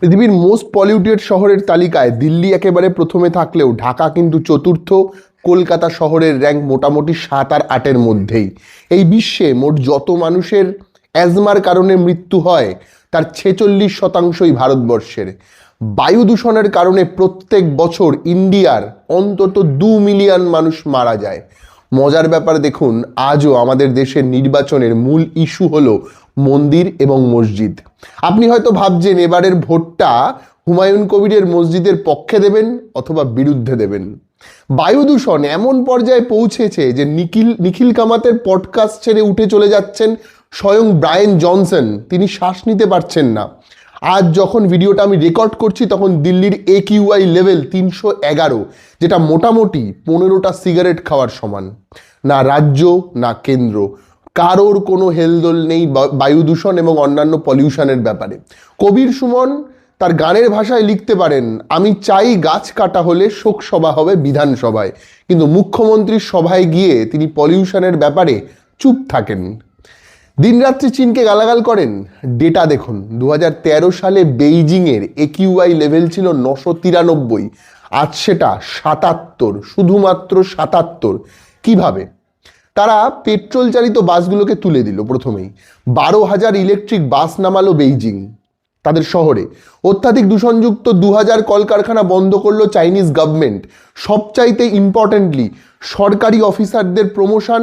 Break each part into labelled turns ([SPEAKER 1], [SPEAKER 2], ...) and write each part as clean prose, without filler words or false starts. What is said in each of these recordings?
[SPEAKER 1] পৃথিবীর most polluted শহরের তালিকায় দিল্লি একেবারে প্রথমে থাকলেও ঢাকা কিন্তু চতুর্থ। কলকাতা শহরের র্যাঙ্ক মোটামুটি 7 আর 8-এর মধ্যেই। এই বিশ্বে মোট যত মানুষের অ্যাজমার কারণে মৃত্যু হয় তার 46%ই ভারতবর্ষের। বায়ু দূষণের কারণে প্রত্যেক বছর ইন্ডিয়ার অন্তত 2 মিলিয়ন মানুষ মারা যায়। মজার ব্যাপার দেখুন, আজও আমাদের দেশের নির্বাচনের মূল ইস্যু হলো মন্দির এবং মসজিদ। আপনি হয়তো ভাবছেন এবারের ভোটটা হুমায়ুন কবিরের মসজিদের পক্ষে দেবেন অথবা বিরুদ্ধে দেবেন। বায়ু দূষণ এমন পর্যায়ে পৌঁছেছে যে নিখিল কামাতের পডকাস্ট ছেড়ে উঠে চলে যাচ্ছেন স্বয়ং ব্রায়ান জনসন। তিনি শ্বাস নিতে পারছেন না। আজ যখন ভিডিওটা আমি রেকর্ড করছি তখন দিল্লির AQI লেভেল 311, যেটা মোটামুটি 15টা সিগারেট খাওয়ার সমান। না রাজ্য না কেন্দ্র কারোর কোনো হেলদোল নেই বায়ু দূষণ এবং অন্যান্য পলিউশনের ব্যাপারে। কবির সুমন তার গানের ভাষায় লিখতে পারেন, আমি চাই গাছ কাটা হলে শোকসভা হবে বিধানসভায়, কিন্তু মুখ্যমন্ত্রীর সভায় গিয়ে তিনি পলিউশনের ব্যাপারে চুপ থাকেন। দিনরাত্রি চীনকে গালাগাল করেন। ডেটা দেখুন, 2013 সালে বেইজিংয়ের AQI লেভেল ছিল 993, আজ সেটা 77, শুধুমাত্র 77। কিভাবে? তারা পেট্রোল চালিত বাসগুলোকে তুলে দিল। প্রথমেই 12,000 ইলেকট্রিক বাস নামালো বেইজিং তাদের শহরে। অত্যাধিক দূষণযুক্ত 2000 কলকারখানা বন্ধ করলো চাইনিজ গভর্নমেন্ট। সবচাইতে ইম্পর্টেন্টলি সরকারি অফিসারদের প্রমোশন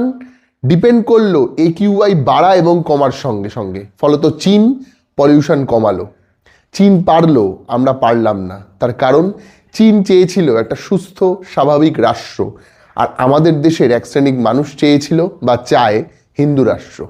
[SPEAKER 1] ডিপেন্ড করলো AQI বাড়া এবং কমার সঙ্গে সঙ্গে। ফলত চীন পলিউশন কমালো। চীন পারলো, আমরা পারলাম না। তার কারণ চীন চেয়েছিল একটা সুস্থ স্বাভাবিক রাষ্ট্র, আর আমাদের দেশের এক শ্রেণীর মানুষ চেয়েছিল বা চায় হিন্দু রাষ্ট্র।